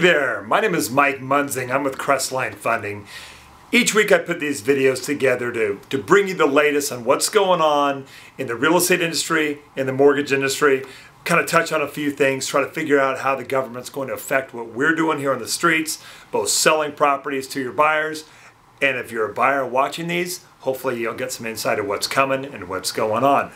there, my name is Mike Munzing. I'm with CRESTLINE Funding. Each week I put these videos together to bring you the latest on what's going on in the real estate industry, in the mortgage industry, kind of touch on a few things, try to figure out how the government's going to affect what we're doing here on the streets, both selling properties to your buyers, and if you're a buyer watching these, hopefully you'll get some insight of what's coming and what's going on.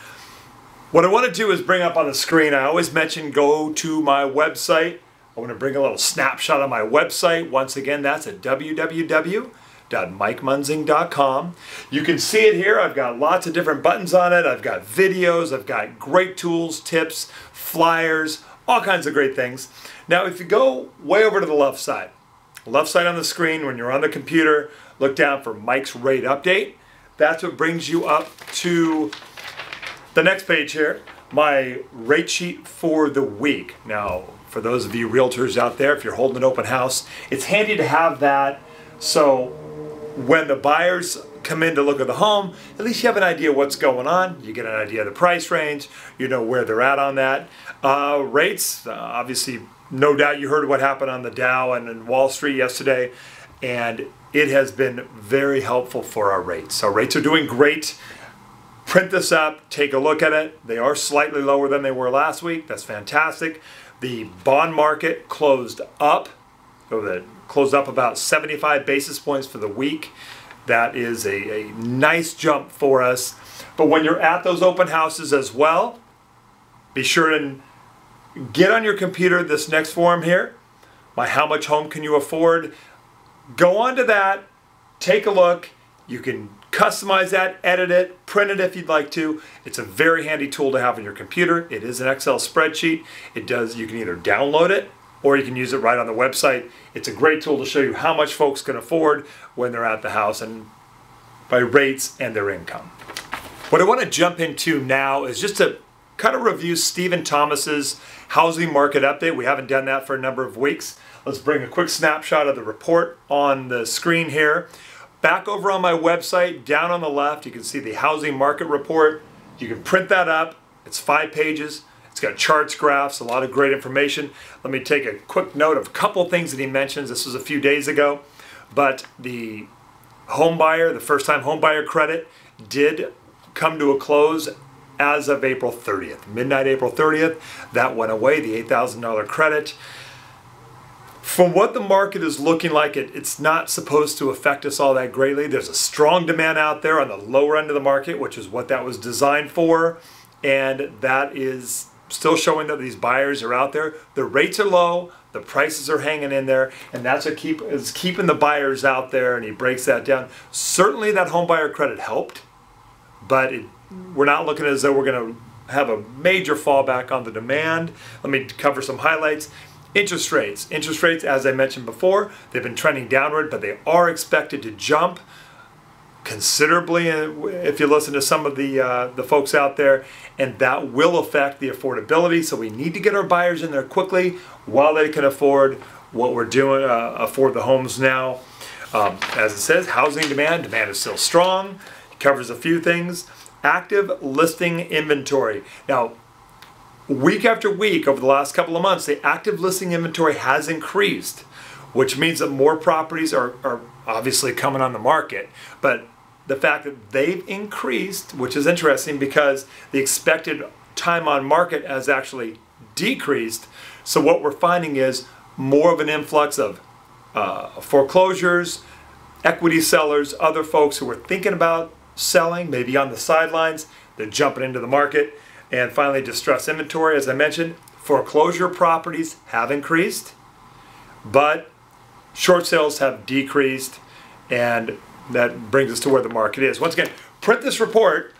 What I want to do is bring up on the screen, I always mention go to my website. I want to bring a little snapshot of my website. Once again, that's at www.mikemunzing.com. You can see it here. I've got lots of different buttons on it. I've got videos. I've got great tools, tips, flyers, all kinds of great things. Now, if you go way over to the left side on the screen, when you're on the computer, look down for Mike's Rate Update. That's what brings you up to the next page here, my rate sheet for the week. Now, for those of you realtors out there, if you're holding an open house, it's handy to have that so when the buyers come in to look at the home, at least you have an idea what's going on. You get an idea of the price range, you know where they're at on that. Rates, obviously, no doubt you heard what happened on the Dow and in Wall Street yesterday, and it has been very helpful for our rates. Our rates are doing great. Print this up, take a look at it. They are slightly lower than they were last week. That's fantastic. The bond market closed up. Closed up about 75 basis points for the week. That is a nice jump for us. But when you're at those open houses as well, be sure to get on your computer this next form here, my How Much Home Can You Afford? Go on to that, take a look. You can customize that, edit it, print it if you'd like to. It's a very handy tool to have on your computer. It is an Excel spreadsheet. You can either download it or you can use it right on the website. It's a great tool to show you how much folks can afford when they're at the house and by rates and their income. What I want to jump into now is just to kind of review Stephen Thomas's housing market update. We haven't done that for a number of weeks. Let's bring a quick snapshot of the report on the screen here. Back over on my website, down on the left, you can see the housing market report. You can print that up. It's 5 pages. It's got charts, graphs, a lot of great information. Let me take a quick note of a couple things that he mentions. This was a few days ago, but the home buyer, the first-time home buyer credit did come to a close as of April 30th. Midnight April 30th, that went away, the $8,000 credit. From what the market is looking like, it's not supposed to affect us all that greatly. There's a strong demand out there on the lower end of the market, which is what that was designed for, and that is still showing that these buyers are out there. The rates are low, the prices are hanging in there, and that's what is keeping the buyers out there, and he breaks that down. Certainly that home buyer credit helped, but we're not looking as though we're going to have a major fallback on the demand. Let me cover some highlights. Interest rates, as I mentioned before, they've been trending downward, but they are expected to jump considerably if you listen to some of the folks out there, and that will affect the affordability. So we need to get our buyers in there quickly while they can afford what we're doing, afford the homes now. As it says, housing demand is still strong. It covers a few things. Active listing inventory. Now, week after week, over the last couple of months, the active listing inventory has increased, which means that more properties are obviously coming on the market. But the fact that they've increased, which is interesting because the expected time on market has actually decreased. So what we're finding is more of an influx of foreclosures, equity sellers, other folks who are thinking about selling, maybe on the sidelines, they're jumping into the market. And finally, distressed inventory, as I mentioned, foreclosure properties have increased, but short sales have decreased, and that brings us to where the market is. Once again, print this report.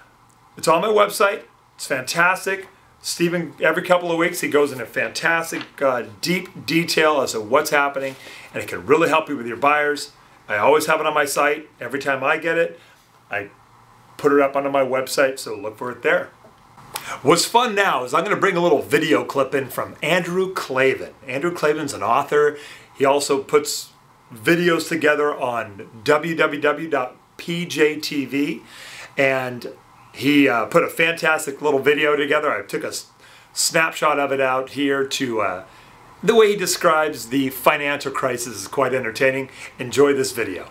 It's on my website. It's fantastic. Stephen, every couple of weeks, he goes into fantastic, deep detail as to what's happening, and it can really help you with your buyers. I always have it on my site. Every time I get it, I put it up onto my website, so look for it there. What's fun now is I'm going to bring a little video clip in from Andrew Klavan. Andrew Klavan's an author. He also puts videos together on www.pjtv, and he put a fantastic little video together. I took a snapshot of it out here to The way he describes the financial crisis is quite entertaining. Enjoy this video.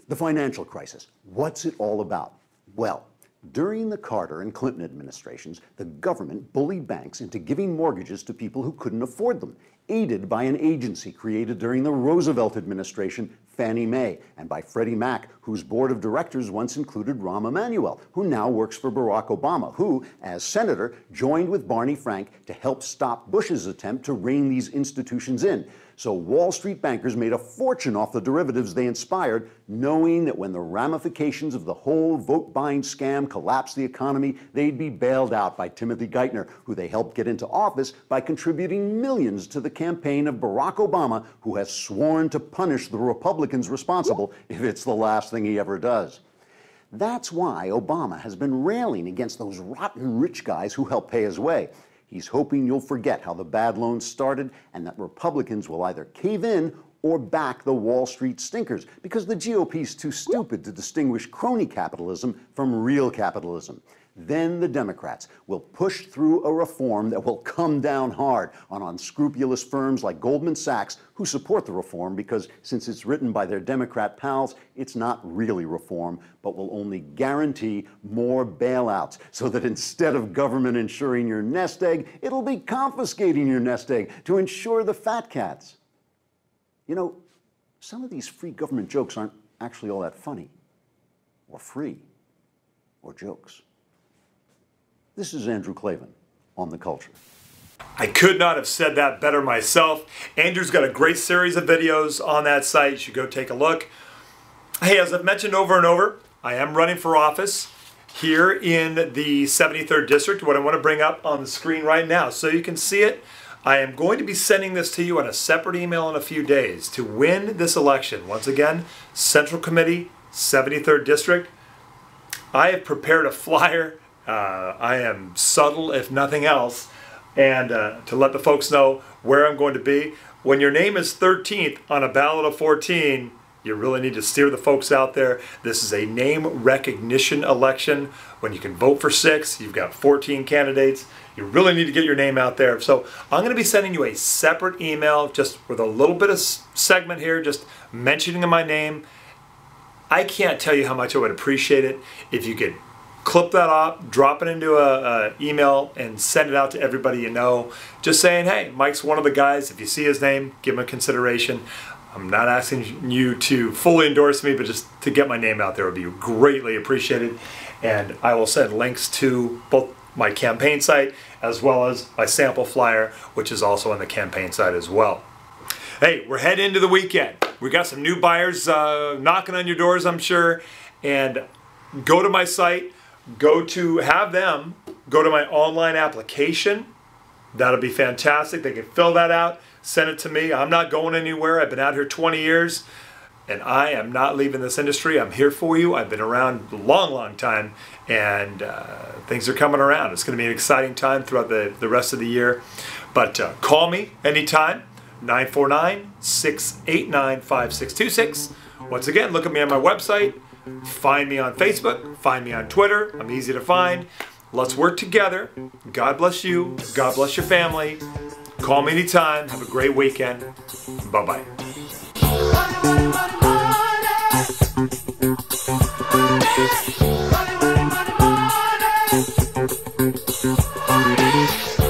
The financial crisis. What's it all about? Well, during the Carter and Clinton administrations, the government bullied banks into giving mortgages to people who couldn't afford them, aided by an agency created during the Roosevelt administration, Fannie Mae, and by Freddie Mac, whose board of directors once included Rahm Emanuel, who now works for Barack Obama, who, as senator, joined with Barney Frank to help stop Bush's attempt to rein these institutions in. So Wall Street bankers made a fortune off the derivatives they inspired, knowing that when the ramifications of the whole vote-buying scam collapsed the economy, they'd be bailed out by Timothy Geithner, who they helped get into office by contributing millions to the campaign of Barack Obama, who has sworn to punish the Republicans responsible if it's the last thing he ever does. That's why Obama has been railing against those rotten rich guys who helped pay his way. He's hoping you'll forget how the bad loans started and that Republicans will either cave in or back the Wall Street stinkers, because the GOP's too stupid to distinguish crony capitalism from real capitalism. Then the Democrats will push through a reform that will come down hard on unscrupulous firms like Goldman Sachs, who support the reform because, since it's written by their Democrat pals, it's not really reform, but will only guarantee more bailouts, so that instead of government insuring your nest egg, it'll be confiscating your nest egg to insure the fat cats. You know, some of these free government jokes aren't actually all that funny, or free, or jokes. This is Andrew Klavan on The Culture. I could not have said that better myself. Andrew's got a great series of videos on that site. You should go take a look. Hey, as I've mentioned over and over, I am running for office here in the 73rd District. What I want to bring up on the screen right now so you can see it, I am going to be sending this to you on a separate email in a few days to win this election. Once again, Central Committee, 73rd District. I have prepared a flyer. I am subtle, if nothing else, and to let the folks know where I'm going to be. When your name is 13th on a ballot of 14, you really need to steer the folks out there. This is a name recognition election. When you can vote for 6, you've got 14 candidates. You really need to get your name out there. So I'm going to be sending you a separate email just with a little bit of segment here, just mentioning my name. I can't tell you how much I would appreciate it if you could clip that off, drop it into an email, and send it out to everybody you know. Just saying, hey, Mike's one of the guys. If you see his name, give him a consideration. I'm not asking you to fully endorse me, but just to get my name out there would be greatly appreciated. And I will send links to both my campaign site as well as my sample flyer, which is also on the campaign site as well. Hey, we're heading into the weekend. We got some new buyers knocking on your doors, I'm sure. And go to my site. Go to my online application. That'll be fantastic. They can fill that out, send it to me. I'm not going anywhere. I've been out here 20 years and I am not leaving this industry. I'm here for you. I've been around a long, long time, and things are coming around. It's going to be an exciting time throughout the rest of the year. But call me anytime, 949-689-5626. Once again, look at me on my website. Find me on Facebook, find me on Twitter. I'm easy to find. Let's work together. God bless you. God bless your family. Call me anytime. Have a great weekend. Bye-bye. Money, money, money, money.